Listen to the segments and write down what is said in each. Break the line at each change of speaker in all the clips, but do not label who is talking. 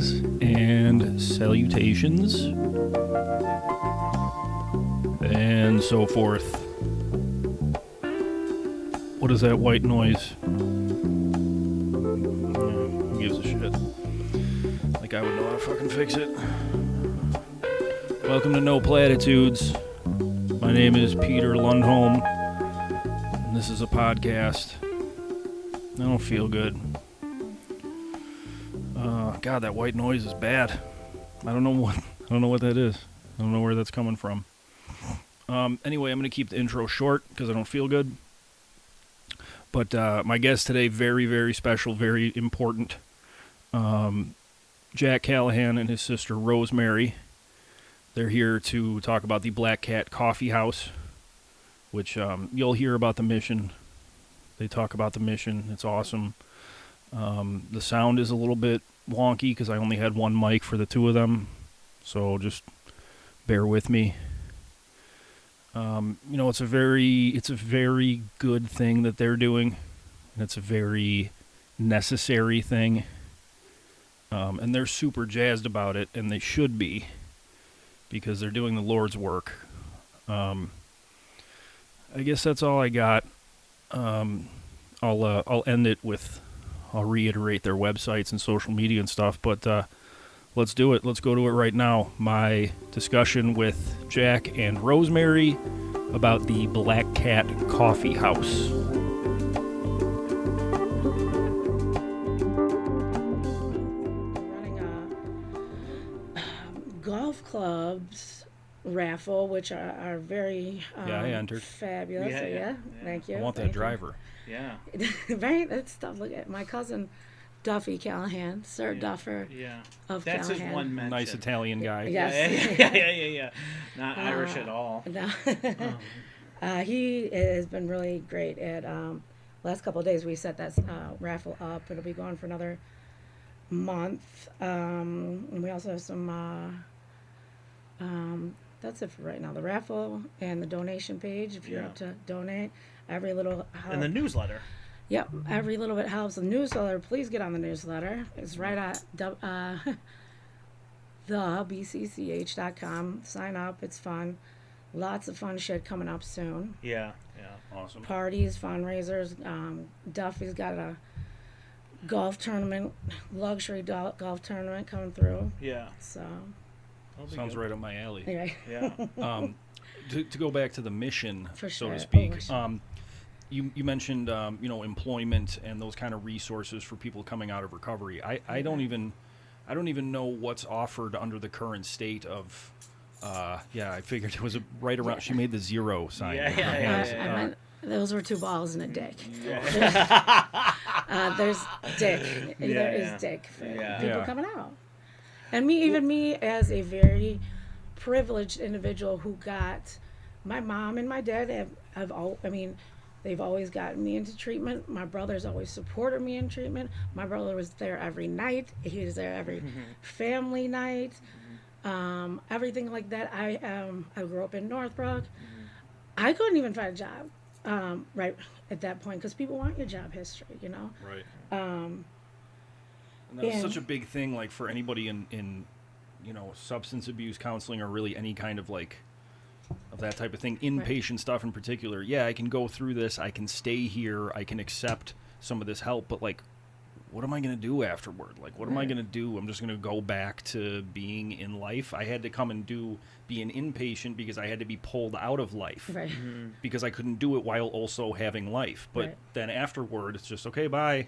Greetings and salutations and so forth. What is that white noise? Who gives a shit? Like I would know how to fucking fix it. Welcome to No Platitudes. My name is Peter Lundholm, and this is a podcast. I don't feel good. God, that white noise is bad. I don't know what that is. I don't know where that's coming from. Anyway, I'm going to keep the intro short because I don't feel good. But my guest today, very, very special, very important. Jack Callahan and his sister Rosemary. They're here to talk about the Black Cat Coffee House, which you'll hear about the mission. They talk about the mission. It's awesome. The sound is a little bit wonky because I only had one mic for the two of them, so just bear with me. It's a very good thing that they're doing, and it's a very necessary thing, and they're super jazzed about it, and they should be, because they're doing the Lord's work. I guess that's all I got. I'll end it with, I'll reiterate their websites and social media and stuff, but let's do it. Let's go to it right now. My discussion with Jack and Rosemary about the Black Cat Coffee House.
Running a golf clubs raffle, which are very
I entered.
fabulous. Yeah, thank you.
I want that driver.
Yeah. Right? That's stuff. Look at my cousin Duffy Callahan, Sir Duffer of
That's
Callahan.
his one mention.
Nice Italian guy.
Yes.
Yeah. Not Irish at all.
No. He has been really great at last couple of days. We set that raffle up. It'll be going for another month. And we also have some that's it for right now. The raffle and the donation page, if you're up to donate. Every little help.
And the newsletter.
Yep, every little bit helps. The newsletter, please get on the newsletter. It's right at thebcch.com. Sign up. It's fun. Lots of fun shit coming up soon.
Yeah.
Awesome.
Parties, fundraisers. Duffy's got a golf tournament, luxury golf tournament coming through.
Yeah.
So.
Sounds right up my alley.
Anyway.
Yeah.
To go back to the mission,
For
so
sure.
to speak.
Oh,
You mentioned employment and those kind of resources for people coming out of recovery. I don't even know what's offered under the current state of. I figured it was right around. She made the zero sign.
I meant those were two balls and a dick. There's dick. There is dick for people coming out. And me as a very privileged individual who got, my mom and my dad they've always gotten me into treatment. My brother's always supported me in treatment. My brother was there every night. He was there every family night. Everything like that. I grew up in Northbrook. I couldn't even find a job right at that point because people want your job history,
Right. And that's such a big thing, like for anybody in substance abuse counseling or really any kind of of that type of thing, inpatient stuff in particular. Yeah, I can go through this. I can stay here. I can accept some of this help, but what am I going to do afterward? What am I going to do? I'm just going to go back to being in life. I had to come and be an inpatient because I had to be pulled out of life because I couldn't do it while also having life. But then afterward, it's just, okay, bye.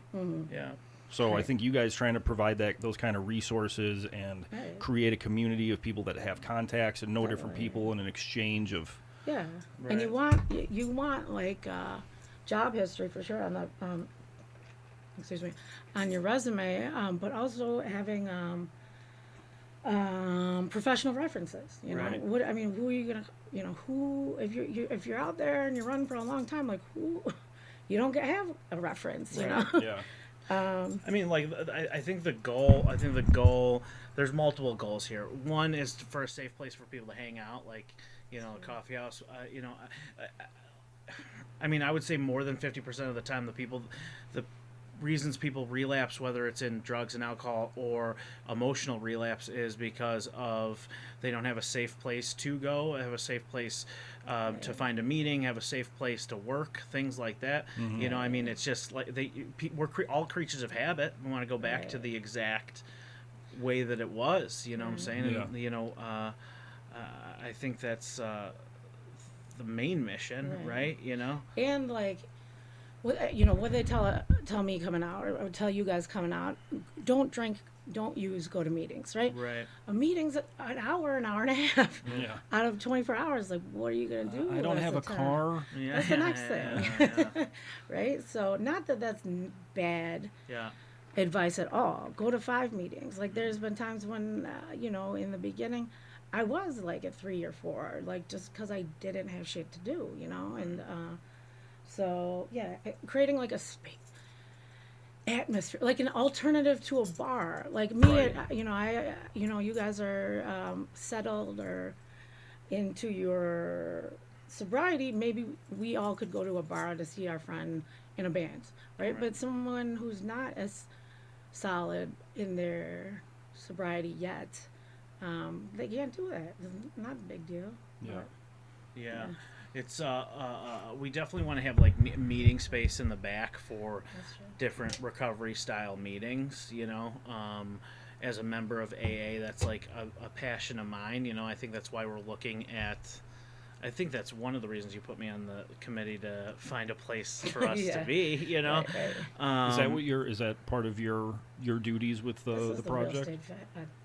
Yeah.
So I think you guys trying to provide those kind of resources and create a community of people that have contacts and know different people and an exchange of.
Yeah,
Right.
and you want job history for sure on the on your resume, but also having professional references. You know,
Right.
who are you gonna? Who if you're out there and you're running for a long time, who you don't have a reference. You know.
Yeah.
I think the goal, there's multiple goals here. One is for a safe place for people to hang out, a coffee house. I would say more than 50% of the time the reasons people relapse, whether it's in drugs and alcohol or emotional relapse, is because of they don't have a safe place to go, have a safe place to find a meeting, have a safe place to work, things like that. You know, I mean, it's just like we're all creatures of habit. We want to go back to the exact way that it was. You know what I'm saying?
Yeah.
And, you know, I think that's the main mission, right? You know,
and like, what they tell me coming out, or tell you guys coming out, don't drink, don't use, go to meetings, right?
Right.
A meeting's an hour and a half out of 24 hours. Like, what are you gonna do?
I don't have a car.
That's the next thing, right? So, not that that's bad advice at all. Go to 5 meetings. Like, there's been times when, in the beginning, I was like at 3 or 4, like just because I didn't have shit to do, and so creating like a space atmosphere, like an alternative to a bar. Like me, you guys are settled or into your sobriety. Maybe we all could go to a bar to see our friend in a band, right? But someone who's not as solid in their sobriety yet, they can't do that. It's not a big deal.
Yeah. It's we definitely want to have like meeting space in the back for different recovery style meetings. As a member of AA, that's like a passion of mine. I think that's why we're looking at. I think that's one of the reasons you put me on the committee to find a place for us to be. Right.
Is that what is that part of your duties with the project?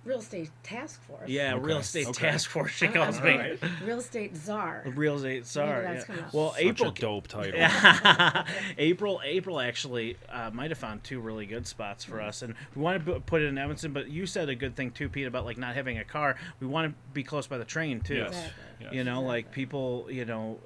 Real estate task force.
Yeah, okay. Real estate task force. She calls me.
Right. Real estate czar.
Real estate czar. Yeah. Well,
Such
April.
A dope title.
April actually might have found 2 really good spots for us, and we want to put it in Evanston. But you said a good thing too, Pete, about like not having a car. We want to be close by the train too.
Yes. Exactly.
Yes. Like people, and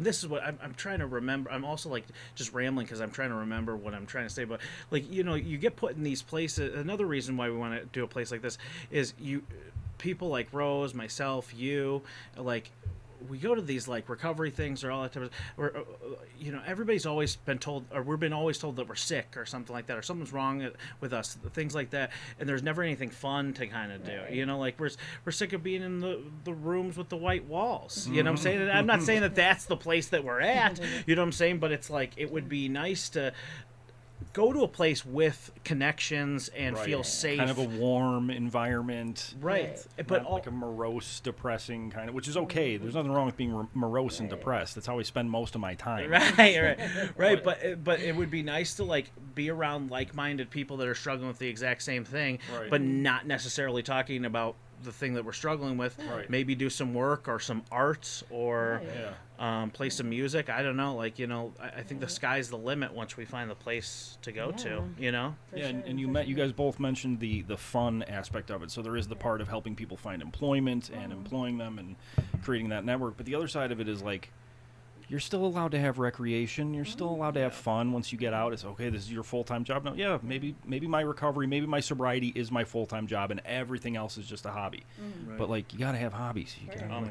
this is what I'm trying to remember. I'm also like just rambling because I'm trying to remember what I'm trying to say. But like, you get put in these places. Another reason why we want to do a place like this is people like Rose, myself, you, like, we go to these like recovery things or all that type of, or everybody's always been told, or we've been always told that we're sick or something like that, or something's wrong with us, things like that, and there's never anything fun to kind of do. Like we're sick of being in the rooms with the white walls. You know what I'm saying? And I'm not saying that that's the place that we're at. You know what I'm saying? But it's like it would be nice to go to a place with connections and feel safe.
Kind of a warm environment.
Right.
But like a morose, depressing kind of, which is okay. There's nothing wrong with being morose and depressed. That's how I spend most of my time.
Right. But it would be nice to like be around like-minded people that are struggling with the exact same thing, but not necessarily talking about the thing that we're struggling with. Maybe do some work or some art or play some music. I don't know. Like, I think the sky's the limit once we find the place to go to,
And you guys both mentioned the fun aspect of it. So there is the part of helping people find employment and employing them and creating that network. But the other side of it is like, you're still allowed to have recreation. You're still allowed to have fun once you get out. It's okay, this is your full-time job. No, maybe my recovery, maybe my sobriety is my full-time job and everything else is just a hobby. But like, you got to have hobbies.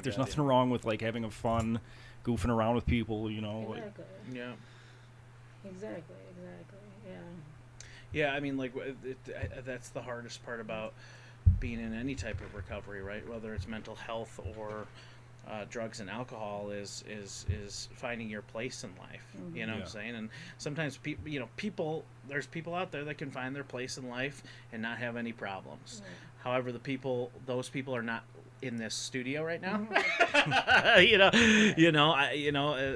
There's nothing wrong with like having a fun, goofing around with people,
Exactly.
Yeah.
Exactly.
Yeah, I mean, like, that's the hardest part about being in any type of recovery, right? Whether it's mental health or drugs and alcohol is finding your place in life. You know what I'm saying? And sometimes there's people out there that can find their place in life and not have any problems. However, those people are not in this studio right now.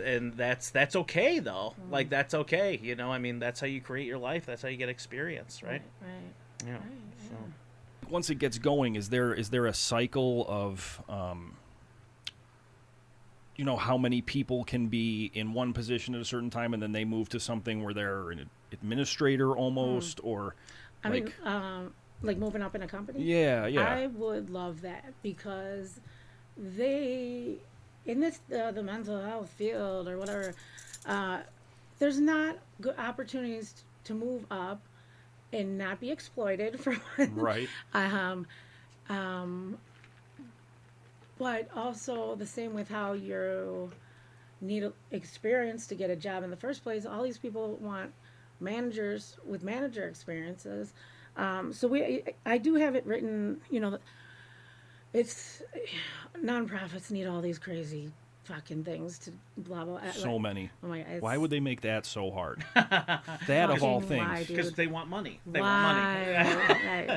And that's okay though. Like, that's okay. I mean, that's how you create your life. That's how you get experience, right?
Right.
Yeah.
Right,
So once it gets going, is there a cycle of how many people can be in one position at a certain time and then they move to something where they're an administrator almost, or
like moving up in a company?
Yeah.
I would love that because in the mental health field or whatever, there's not good opportunities to move up and not be exploited for one.
Right.
But also the same with how you need experience to get a job in the first place. All these people want managers with manager experiences. So I do have it written, it's nonprofits need all these crazy fucking things to blah blah.
So many.
Oh my God,
why would they make that so hard? That of all things.
Because they want money. They
want
money.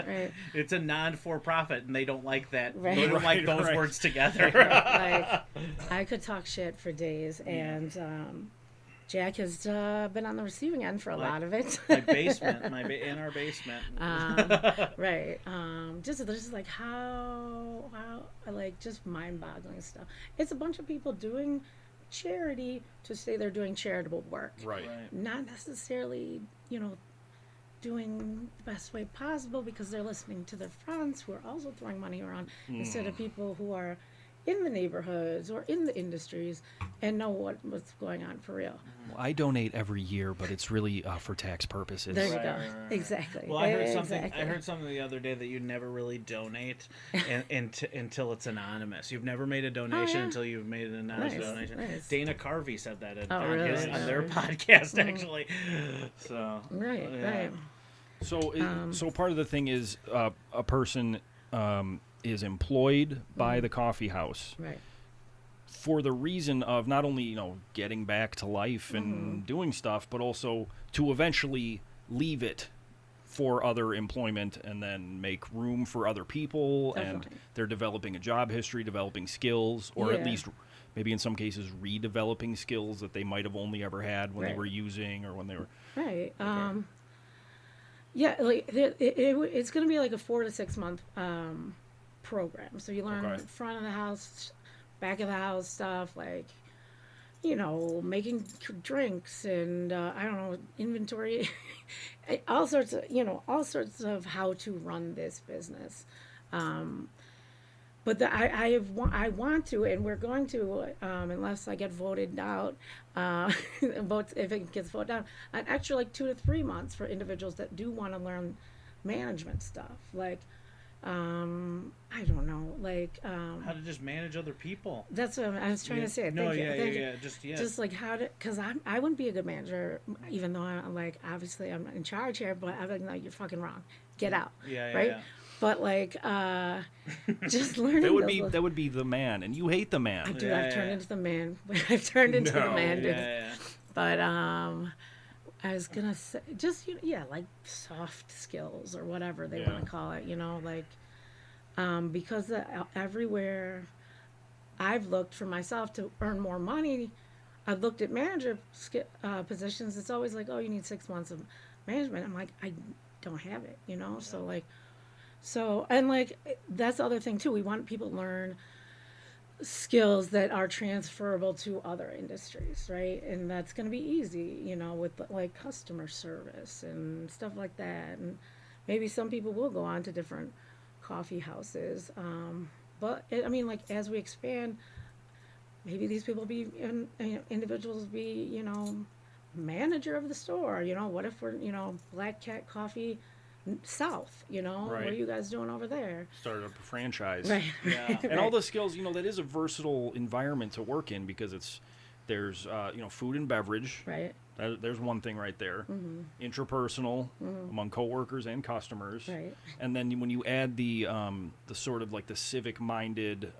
right.
It's a non-for-profit, and they don't like that.
Right.
They don't like those words together.
Like, I could talk shit for days, and Jack has been on the receiving end for a lot of it.
My basement, in our basement.
Right. Just like how like just mind-boggling stuff. It's a bunch of people doing charity to say they're doing charitable work.
Right.
Not necessarily, doing the best way possible because they're listening to their friends who are also throwing money around instead of people who are in the neighborhoods or in the industries and know what's going on for real.
Well, I donate every year, but it's really for tax purposes.
There you go. Right. Exactly.
Well, I heard something the other day that you never really donate until it's anonymous. You've never made a donation until you've made an anonymous donation. Nice. Dana Carvey said that on their podcast, actually. So
right.
So part of the thing is a person is employed by the coffee house,
right,
for the reason of not only getting back to life and doing stuff, but also to eventually leave it for other employment and then make room for other people.
Definitely.
And they're developing a job history, developing skills, or at least maybe in some cases redeveloping skills that they might have only ever had when they were using or when they were
right. Yeah, like it's going to be like a 4 to 6 month program. So you learn front of the house, back of the house stuff, like making drinks and I don't know, inventory, all sorts of how to run this business. But I want to, and we're going to, unless I get voted out, if it gets voted down, an extra like 2 to 3 months for individuals that do want to learn management stuff. Like, I don't know, like
how to just manage other people.
That's what I was trying to say.
No,
Thank you.
Just
like how to, because I wouldn't be a good manager, even though I'm like obviously I'm in charge here, but I'm like, no, you're fucking wrong. Get out. Right. Yeah. But like, just learning.
that would be the man, and you hate the man.
I've turned into the man. I've turned into the man. But I was gonna say, just like soft skills or whatever they want to call it. Like, because everywhere I've looked for myself to earn more money, I've looked at manager positions. It's always like, oh, you need 6 months of management. I'm like, I don't have it. So like. So, and like, that's the other thing too. We want people to learn skills that are transferable to other industries, right? And that's going to be easy, with like customer service and stuff like that. And maybe some people will go on to different coffee houses. But like as we expand, maybe these people be, individuals be, manager of the store. What if we're, Black Cat Coffee South, what are you guys doing over there?
Started up a franchise,
right?
Yeah, and all the skills, that is a versatile environment to work in because there's food and beverage,
right?
There's one thing right there, interpersonal among coworkers and customers,
right?
And then when you add the sort of like the civic-minded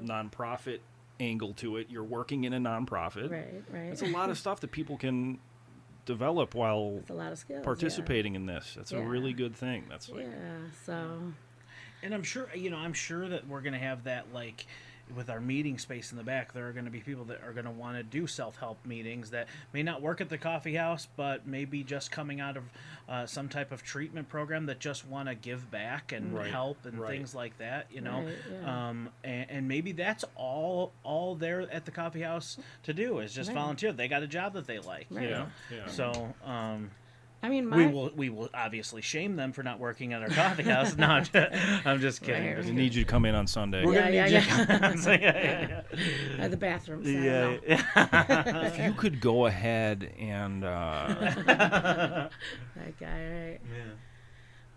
nonprofit angle to it, you're working in a nonprofit,
right?
It's a lot of stuff that people can develop while
a lot of skills,
participating in this. That's a really good thing. That's like,
and I'm sure that we're gonna have that, like with our meeting space in the back, there are going to be people that are going to want to do self-help meetings that may not work at the coffee house, but maybe just coming out of some type of treatment program that just want to give back and help and things like that, and maybe that's all there at the coffee house to do is just volunteer. They got a job that they like, So,
I mean,
we will obviously shame them for not working at our coffee house. No, I'm just kidding.
We need you to come in on Sunday.
We're gonna need you to come in.
The bathrooms.
If you could go ahead and
that guy, right?
Yeah.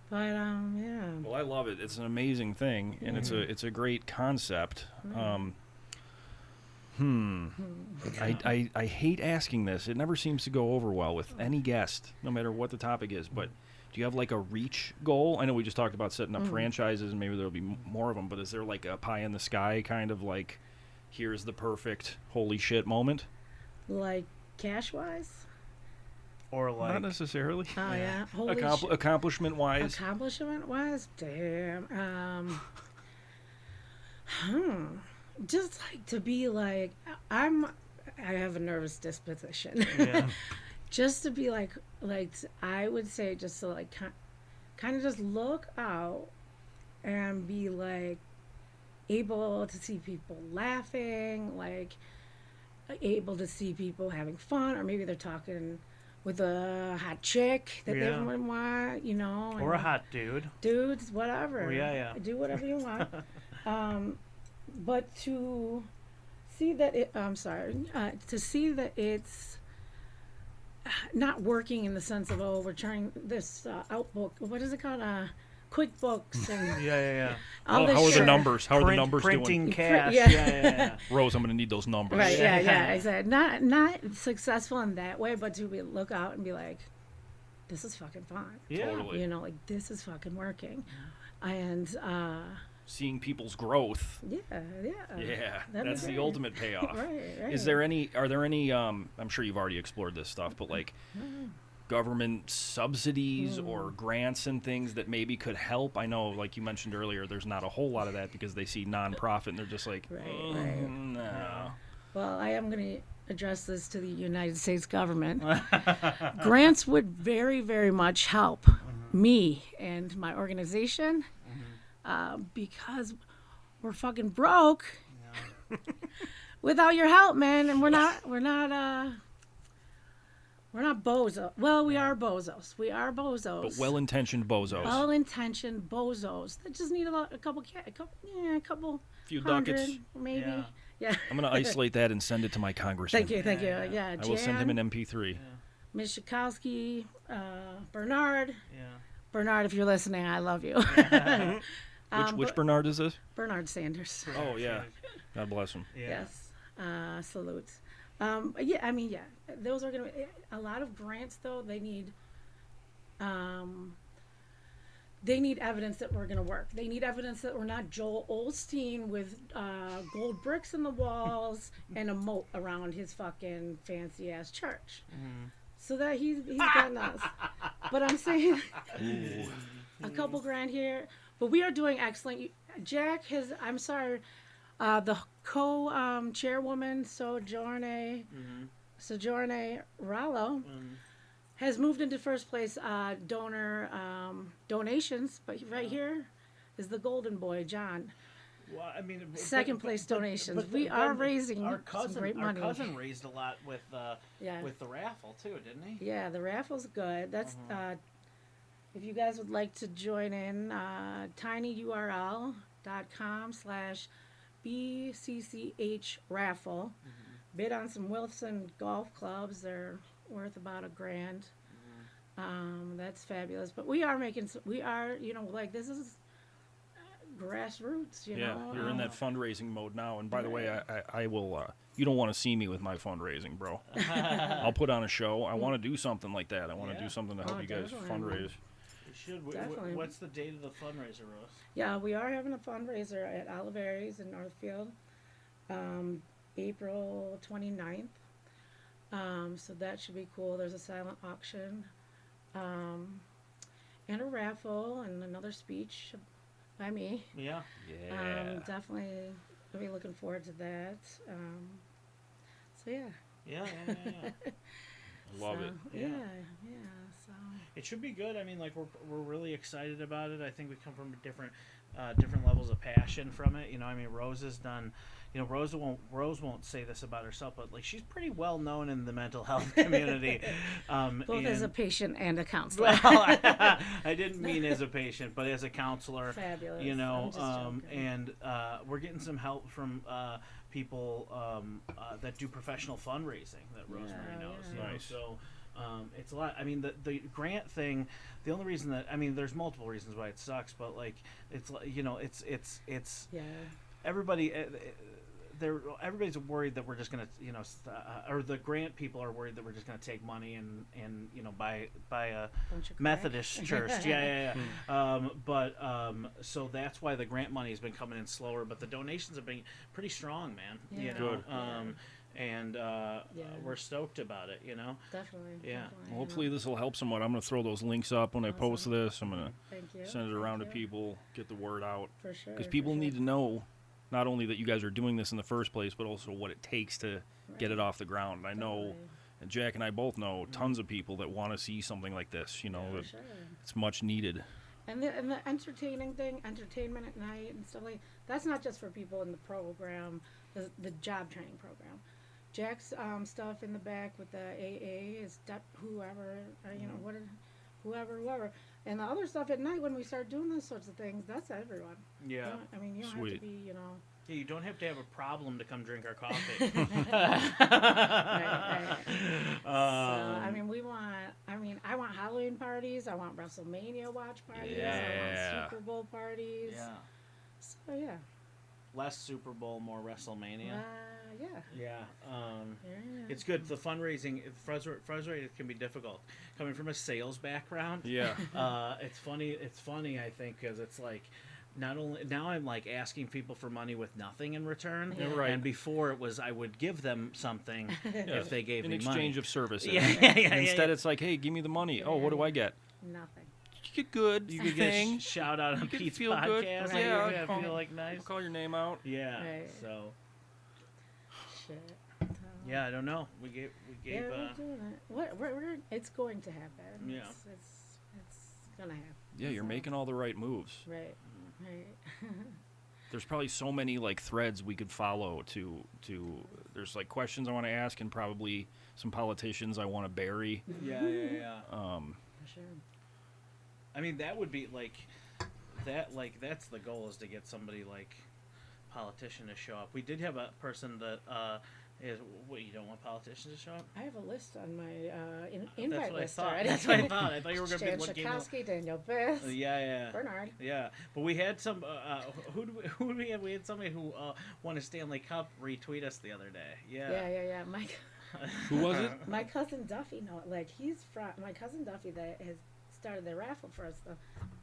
But
Well, I love it. It's an amazing thing, and it's a great concept. I hate asking this. It never seems to go over well with any guest, no matter what the topic is. But do you have like a reach goal? I know we just talked about setting up franchises and maybe there'll be more of them, but is there like a pie in the sky kind of like, here's the perfect holy shit moment?
Like cash-wise?
Or like...
Not necessarily.
Oh, yeah.
Accomplishment-wise?
Accomplishment-wise? Damn. Just like to be like, I have a nervous disposition.
Yeah.
Just to be like I would say just to like kind of just look out and be like able to see people laughing, like able to see people having fun, or maybe they're talking with a hot chick that they would want, you know,
or a hot dude,
dudes, whatever.
Yeah.
Do whatever you want. But to see that to see that it's not working in the sense of, we're trying this outbook, what is it called, QuickBooks and
yeah.
How are the numbers? How are the numbers
printing
doing?
Cash.
Yeah.
Rose, I'm going to need those numbers.
Right. Yeah. Exactly. Not successful in that way, but to look out and be like, this is fucking fun.
Yeah.
Totally.
You know, like this is fucking working, and
seeing people's growth.
Yeah.
That's the ultimate payoff.
Right.
Are there any I'm sure you've already explored this stuff, but like government subsidies or grants and things that maybe could help? I know, like you mentioned earlier, there's not a whole lot of that because they see nonprofit and they're just like, no.
Well, I am going to address this to the United States government. Grants would very, very much help me and my organization. Because we're fucking broke without your help, man, and we're not bozo. Well, we are bozos.
But well-intentioned bozos.
Well-intentioned bozos that just need a couple
few
hundred,
ducats,
maybe. Yeah.
I'm gonna isolate that and send it to my congressman.
Thank you. Yeah.
I will send him an MP3.
Ms. Schakowsky, Bernard.
Yeah.
Bernard, if you're listening, I love you.
Which Bernard is this?
Bernard Sanders.
Oh, yeah. God bless him.
Yeah.
Yes. Salute. Those are going to be a lot of grants, though. They need evidence that we're going to work. They need evidence that we're not Joel Osteen with gold bricks in the walls and a moat around his fucking fancy-ass church. So that he's gotten us. But I'm saying a couple grand here. But we are doing excellent. Jack has, the co-chairwoman, Sojourner Rallo, has moved into first place donations. But right here is the golden boy, John.
Well, I mean,
second place donations. We are raising some great money.
Our cousin raised a lot with the raffle too, didn't he?
Yeah, the raffle's good. That's if you guys would like to join in, tinyurl.com/BCCH raffle. Bid on some Wilson golf clubs. They're worth about $1,000. That's fabulous. But we are this is grassroots, you know.
You're in that fundraising mode now. And by the way, I will, you don't want to see me with my fundraising, bro. I'll put on a show. I want to do something like that. I want to do something to help you guys fundraise.
You should. What's the date of the fundraiser, Rose?
Yeah, we are having a fundraiser at Oliveris in Northfield, April 29th. So that should be cool. There's a silent auction, and a raffle, and another speech by me.
Yeah.
Definitely, I'll be looking forward to that. So yeah.
Yeah.
Love it.
Yeah. So
it should be good. I mean, like we're really excited about it. I think we come from different levels of passion from it. You know, I mean, Rose has done. You know, Rose won't say this about herself, but like she's pretty well known in the mental health community.
Both as a patient and a counselor.
Well, I didn't mean as a patient, but as a counselor.
Fabulous.
You know, and we're getting some help from people that do professional fundraising that Rosemary knows.
Yeah.
You know?
Nice.
So it's a lot. I mean, the grant thing. The only reason that there's multiple reasons why it sucks, but like it's everybody. everybody's worried that we're just gonna, or the grant people are worried that we're just gonna take money and buy a Methodist church. Yeah. So that's why the grant money has been coming in slower, but the donations have been pretty strong, man.
Yeah.
Good.
And we're stoked about it,
Definitely.
Yeah.
Definitely,
Hopefully this will help somewhat. I'm going to throw those links up when I post this. I'm going
to
send it around to people, get the word out.
For sure.
Because people need to know not only that you guys are doing this in the first place, but also what it takes to get it off the ground. I know, and Jack and I both know, tons of people that want to see something like this. That it's much needed.
And the entertainment at night and stuff like that's not just for people in the program, the job training program. Jack's stuff in the back with the AA is whoever, whoever. And the other stuff at night when we start doing those sorts of things, that's everyone.
Yeah.
You don't have to be,
Yeah, you don't have to have a problem to come drink our coffee.
right. I want Halloween parties. I want WrestleMania watch parties.
Yeah.
I want Super Bowl parties.
Yeah.
So, yeah.
Less Super Bowl, more WrestleMania.
Yeah.
It's good. The fundraising can be difficult. Coming from a sales background, it's funny. I think because it's like not only now I'm like asking people for money with nothing in return, and before it was I would give them something if they gave me money.
In exchange of services.
Instead
it's like, hey, give me the money. Oh, what do I get?
Nothing.
You get good.
You could get shout out on Pete's
feel
podcast.
Good.
Yeah, feel like nice.
We'll call your name out.
Yeah.
Right.
So.
Shit.
Yeah, I don't know. We gave.
Yeah, we're doing it. It's going to happen.
Yeah.
It's gonna happen.
Yeah, you're making all the right moves.
Right.
There's probably so many like threads we could follow to there's like questions I want to ask and probably some politicians I want to bury.
Yeah.
For sure.
I mean, that would be like that. Like that's the goal is to get somebody like politician to show up. We did have a person that what, you don't want politicians to show up?
I have a list on my invite list
already. That's what I thought. I thought you were going to be looking.
Tchaikovsky, Daniel Biss.
Yeah.
Bernard.
Yeah, but we had some. Who did we have? We had somebody who won a Stanley Cup retweet us the other day.
Yeah.
Who was it?
My cousin Duffy. No, like he's from my cousin Duffy that has started the raffle for us the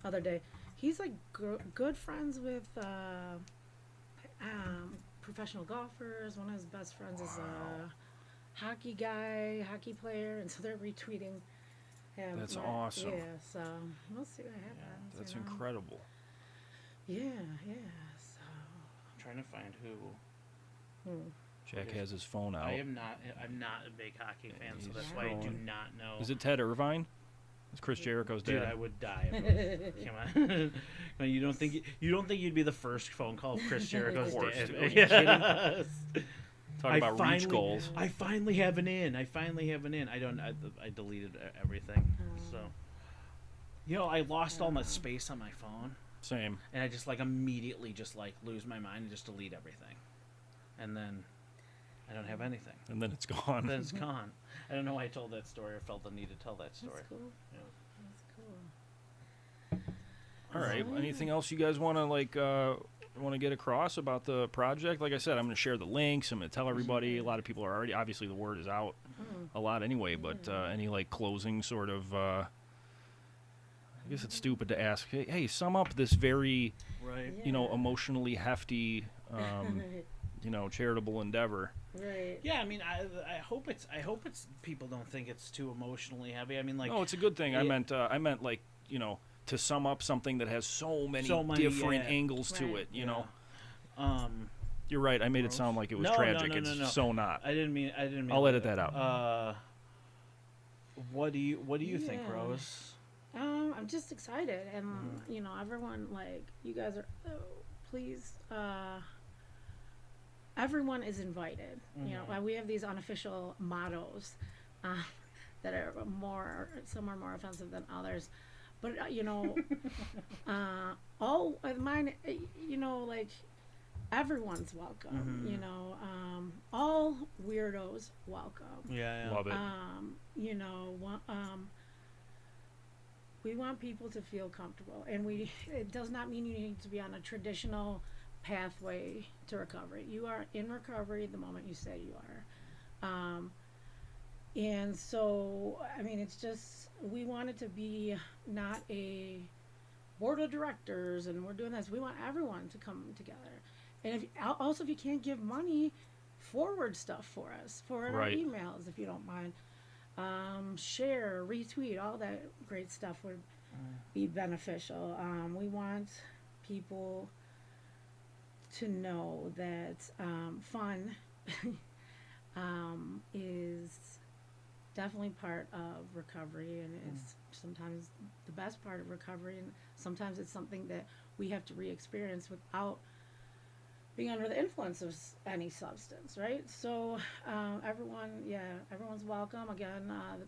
other day. He's like good friends with professional golfers. One of his best friends is a hockey player, and so they're retweeting him.
That's awesome.
Yeah, so we'll see what happens.
That's incredible.
Yeah, so
I'm trying to find who.
Jack has his phone out.
I'm not a big hockey fan, so that's why I do not know.
Is it Ted Irvine? It's Chris Jericho's dad.
Dude, I would die. Come on. You don't think you'd be the first phone call of Chris Jericho's dad?
Are you kidding? Talk about reach goals.
I finally have an in. I deleted everything. So, I lost all my space on my phone.
Same.
And I just immediately lose my mind and just delete everything, and then I don't have anything.
And then it's gone.
Then it's gone. I don't know why I told that story or felt the need to tell that story.
That's cool.
Yeah.
That's cool.
All right. Anything else you guys want to get across about the project? Like I said, I'm going to share the links. I'm going to tell everybody. A lot of people are already. Obviously, the word is out a lot anyway. But any closing sort of. I guess it's stupid to ask. Hey, sum up this very, emotionally hefty, charitable endeavor.
Right.
Yeah, I mean, I hope it's people don't think it's too emotionally heavy. I mean,
no, it's a good thing. I meant to sum up something that has so many different angles to it. You know. You're right. I made it sound like it was tragic. It's so not.
I didn't mean.
I'll edit that out.
What do you think, Rose?
I'm just excited, and everyone you guys are. Please. Everyone is invited. We have these unofficial mottos that are some are more offensive than others, but all mine. Everyone's welcome. All weirdos welcome.
Yeah.
Love it.
We want people to feel comfortable, and it does not mean you need to be on a traditional pathway to recovery. You are in recovery the moment you say you are. And so, I mean, it's just, we want it to be not a board of directors and we're doing this. We want everyone to come together. And if you can't give money, forward stuff for us, forward our emails if you don't mind. Share, retweet, all that great stuff would be beneficial. We want people to know that fun is definitely part of recovery, and it's sometimes the best part of recovery, and sometimes it's something that we have to re-experience without being under the influence of any substance, right? So everyone's welcome. Again, the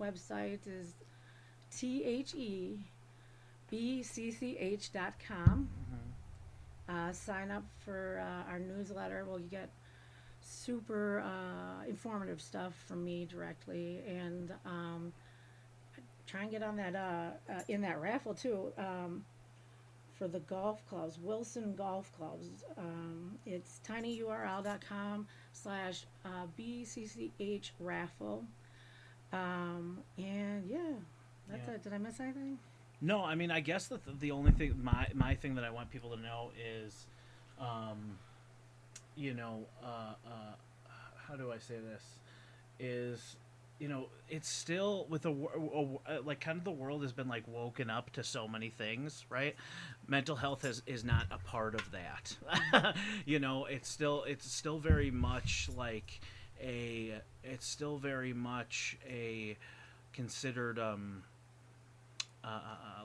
website is thebcch.com. Sign up for our newsletter. Well, you get super informative stuff from me directly, and try and get on that in that raffle too. For the golf clubs, Wilson Golf Clubs. It's tinyurl.com/BCCH raffle. And that's it. Did I miss anything?
No, I mean, I guess that the only thing, my thing that I want people to know is, how do I say this? Is, it's still with like kind of the world has been like woken up to so many things, right? Mental health is not a part of that. It's still very much like it's still very much a considered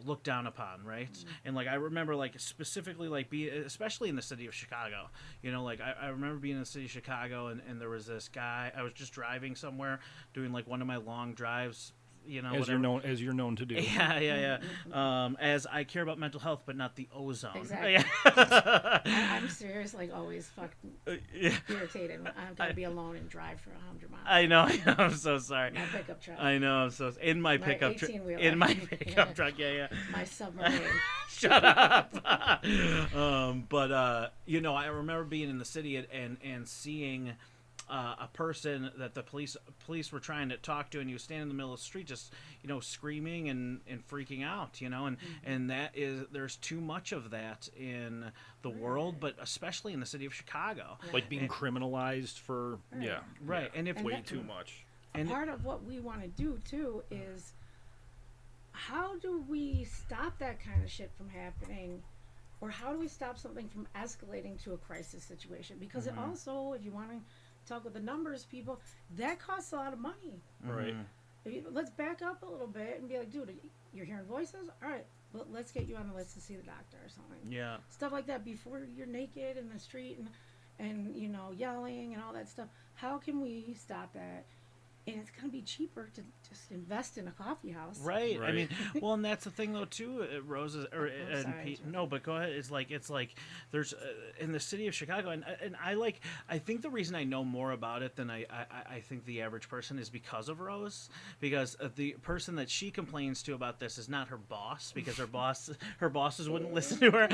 looked down upon, right? And like I remember, like specifically, like especially in the city of Chicago, like I remember being in the city of Chicago, and there was this guy. I was just driving somewhere, doing like one of my long drives.
As you're known to do.
Yeah. As I care about mental health, but not the ozone.
Exactly. I'm serious, like always fucking irritated. I've got to be alone and drive for 100 miles.
I know. I'm so sorry.
My pickup truck.
I know. I'm so in my pickup truck. In my pickup truck. Yeah.
My submarine.
Shut up. But I remember being in the city and seeing a person that the police were trying to talk to, and you was standing in the middle of the street just screaming and freaking out, and that is, there's too much of that in the world, but especially in the city of Chicago,
like being criminalized for
right. And if
way too much.
And part of what we want to do too is, how do we stop that kind of shit from happening, or how do we stop something from escalating to a crisis situation? Because it also, if you want to talk with the numbers, people, that costs a lot of money.
Right.
Let's back up a little bit and be like, dude, you're hearing voices? All right, let's get you on the list to see the doctor or something.
Yeah.
Stuff like that before you're naked in the street and yelling and all that stuff. How can we stop that? And it's going to be cheaper to just invest in a coffee house.
Right. I mean, well, and that's the thing, though, too, Rose, and Pete. No, but go ahead. It's like there's, in the city of Chicago, and I think the reason I know more about it than I think the average person is because of Rose, because the person that she complains to about this is not her boss, because her bosses wouldn't listen to her.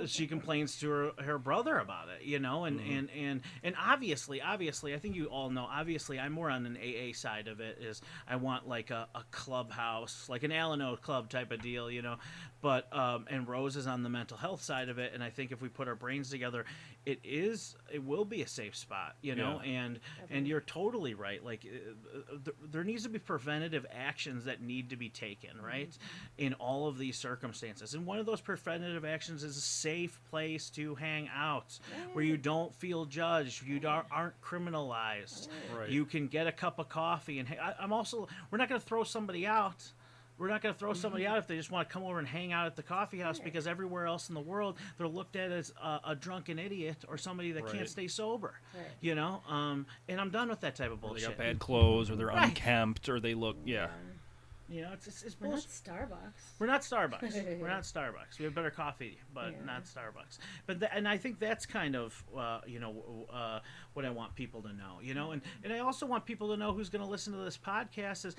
She complains to her brother about it, and obviously, I think you all know, obviously, I'm more on an AA side of it. Is I want like a clubhouse, like an Alano club type of deal, but and Rose is on the mental health side of it, and I think if we put our brains together, it will be a safe spot, and you're totally right. Like there needs to be preventative actions that need to be taken, right, in all of these circumstances, and one of those preventative actions is a safe place to hang out, where you don't feel judged, you aren't criminalized, you can get a cup of coffee, and we're not going to throw somebody out. We're not going to throw somebody out if they just want to come over and hang out at the coffee house, because everywhere else in the world they're looked at as a drunken idiot or somebody that can't stay sober, and I'm done with that type of bullshit.
They got bad clothes, or they're unkempt, or they look
it's
We're not
bullshit.
Starbucks.
We're not Starbucks. We're not Starbucks. We have better coffee, but not Starbucks. But and I think that's kind of what I want people to know, and I also want people to know, who's going to listen to this podcast, is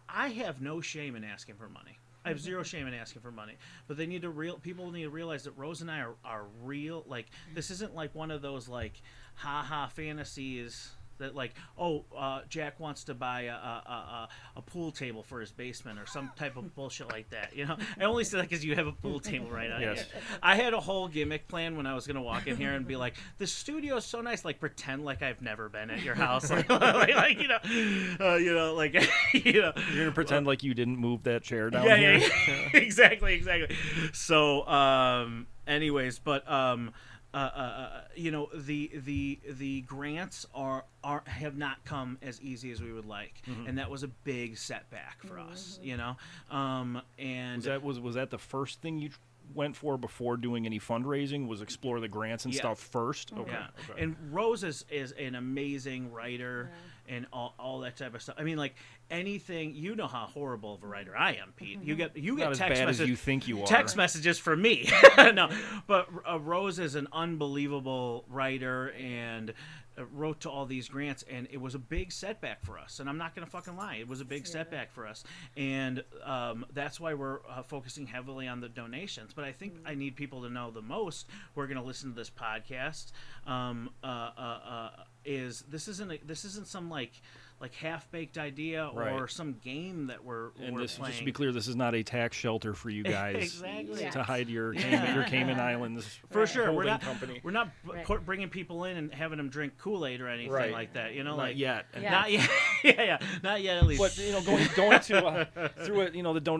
I have no shame in asking for money. I have zero shame in asking for money. But people need to realize that Rose and I are real. Like, this isn't like one of those like ha fantasies that like, Jack wants to buy a pool table for his basement or some type of bullshit like that. I only say that because you have a pool table right on
Yes.
here. I had a whole gimmick plan when I was gonna walk in here and be like, the studio is so nice. Like, pretend like I've never been at your house. Like you're
gonna pretend like you didn't move that chair down
yeah,
here.
Yeah. exactly. So, anyways, but the grants have not come as easy as we would like, and that was a big setback for us. And
was that the first thing you went for before doing any fundraising? Was explore the grants and stuff first? Okay.
Yeah. Okay. And Rose is an amazing writer and all that type of stuff. I mean, like anything, how horrible of a writer I am, Pete. You get
not
text
as bad
messages,
as you think you are.
text messages from me. No, but Rose is an unbelievable writer and wrote to all these grants, and it was a big setback for us. And I'm not going to fucking lie. It was a big setback for us. And that's why we're focusing heavily on the donations. But I think I need people to know the most who are going to listen to this podcast is this isn't some like half-baked idea or some game that we're playing.
Just to be clear, this is not a tax shelter for you guys
exactly.
to hide your Cayman Islands
for sure.
Company.
We're not bringing people in and having them drink Kool-Aid or anything like that.
Not yet.
Not yet. Not yet at least.
But going to through it,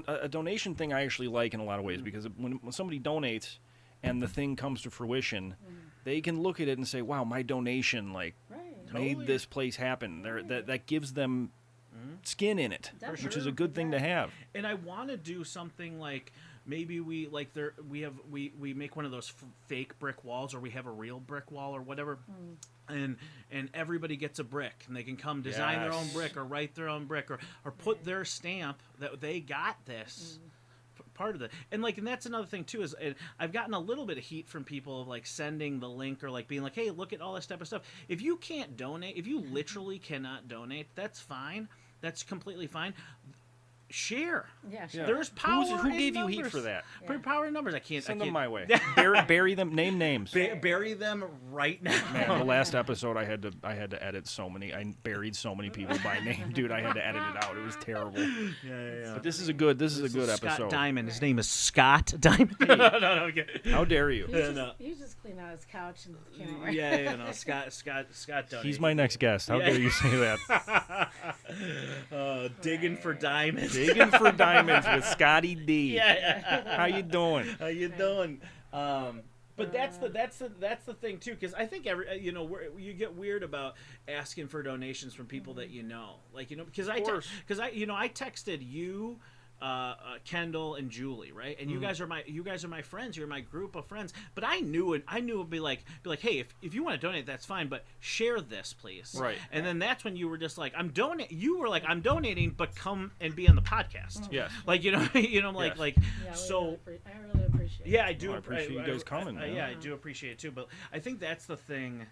a donation thing I actually like in a lot of ways, because when somebody donates and the thing comes to fruition, they can look at it and say, "Wow, my donation made this place happen." That gives them skin in it, which is a good thing to have.
And I want to do something like maybe we make one of those fake brick walls, or we have a real brick wall or whatever, and everybody gets a brick, and they can come design their own brick or write their own brick or put their stamp that they got this. Part of it, and that's another thing too, is I've gotten a little bit of heat from people of like sending the link or like being like, hey, look at all this type of stuff. If you can't donate, if you literally cannot donate, that's fine. That's completely fine. Share.
Yeah, sure.
There's power.
Who gave
numbers.
you heat for that?
Power in numbers.
Send them my way. Bury them. Name names.
Bury them right now.
Man, the last episode I had to edit so many. I buried so many people by name, dude. I had to edit it out. It was terrible.
Yeah.
But this is a good episode.
Scott Diamond. His name is Scott Diamond. No, okay.
How dare you?
He just cleaned out his couch and came over.
Yeah. Scott donated.
He's my next guest. How dare you say that?
Digging for diamonds.
Digging for diamonds with Scotty D.
Yeah.
How you doing?
But that's the thing too, because I think you get weird about asking for donations from people that because I texted you, Kendall and Julie, right? And you guys are my friends. You're my group of friends. But I knew it would be like, hey, if you want to donate, that's fine, but share this, please.
Right.
And then that's when you were just like, I'm donating, but come and be on the podcast.
Yes.
Like
Yeah,
I
really appreciate it.
Yeah, I do.
I appreciate you guys coming.
I do appreciate it too. But I think that's the thing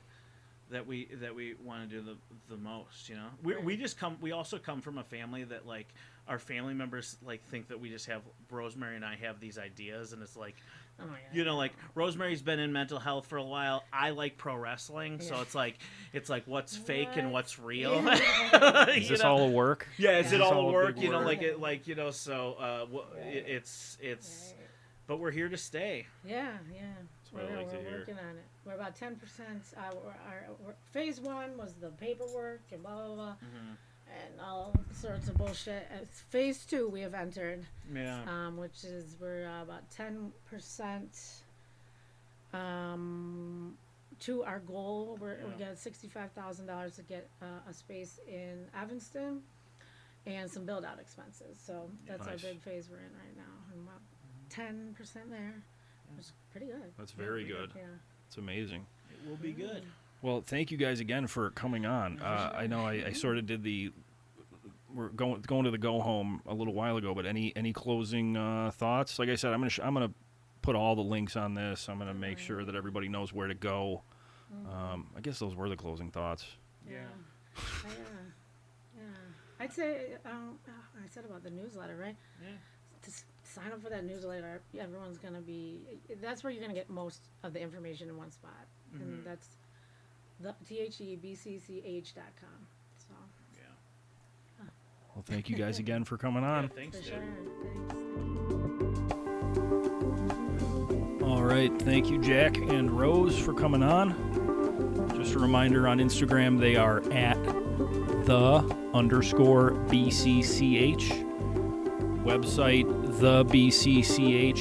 that we want to do the most. We also come from a family that like our family members like think that we just have Rosemary and I have these ideas, and it's like, oh my God. Like Rosemary's been in mental health for a while. I like pro wrestling, so it's like what's fake and what's real.
Yeah. Is this all a work?
Yeah, is it all a work? It's. But we're here to stay.
Yeah.
That's what I like to hear.
We're working on it. We're about 10%. Our phase 1 was the paperwork and blah blah blah. And all sorts of bullshit. Phase 2 we have entered, which is we're about 10% to our goal. We got $65,000 to get a space in Evanston and some build out expenses. So that's our big phase we're in right now. And about 10% there, which is pretty good.
That's very good.
Yeah,
it's amazing.
It will be good.
Well, thank you guys again for coming on. I know I sort of did we're going to the go home a little while ago, but any closing thoughts? Like I said, I'm gonna put all the links on this. I'm gonna make sure that everybody knows where to go. I guess those were the closing thoughts.
Yeah. I'd say I said about the newsletter, right?
Yeah.
To sign up for that newsletter. Everyone's going to be, that's where you're going to get most of the information in one spot. Mm-hmm. And that's the THEBCCH.com. So.
Yeah.
Well, thank you guys again for coming on.
Yeah, thanks,
for sure. Thanks.
All right. Thank you, Jack and Rose, for coming on. Just a reminder, on Instagram, they are at _BCCH. Website, thebcch.com.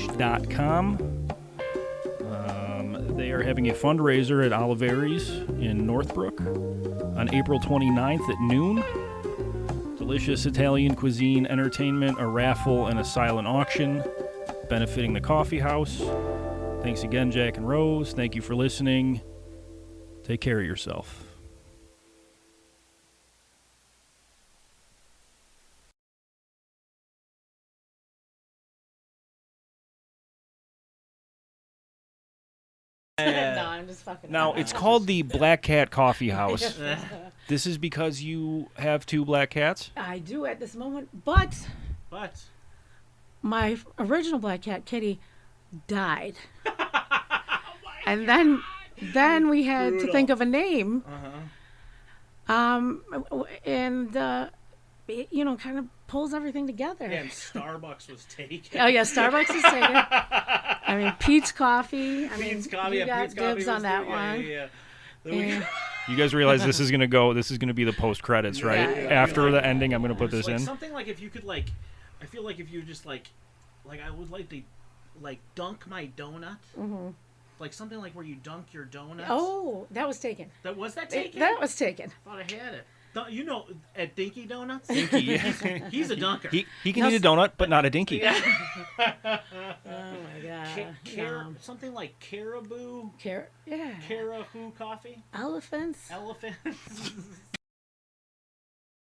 They are having a fundraiser at Oliveri's in Northbrook on April 29th at noon. Delicious Italian cuisine, entertainment, a raffle, and a silent auction benefiting the coffee house. Thanks again, Jack and Rose. Thank you for listening. Take care of yourself.
No, I'm just fucking.
Now, it's called the Black Cat Coffee House. This is because you have 2 black cats?
I do at this moment, but my original black cat, Kitty, died. And then we had to think of a name. And kind of pulls everything together.
Yeah, and Starbucks was taken.
Oh yeah, Starbucks is taken. I mean, Pete's Coffee.
Pete's Coffee.
You got
Pete's
dibs
Coffee
on that one.
Yeah.
You guys realize this is going to be the post-credits, right?
Yeah.
After the ending, I'm going to put this in.
Something like if you could, I feel like if you just, I would like to, dunk my donut. Mm-hmm. Like something like where you dunk your donuts.
Oh, that was taken.
Was that taken?
That was taken.
I thought I had it. At Dinky Donuts?
Dinky.
He's a dunker.
He can eat a donut, but not a dinky.
Yeah.
Oh my god.
Something like caribou.
Yeah.
Caribou coffee.
Elephants.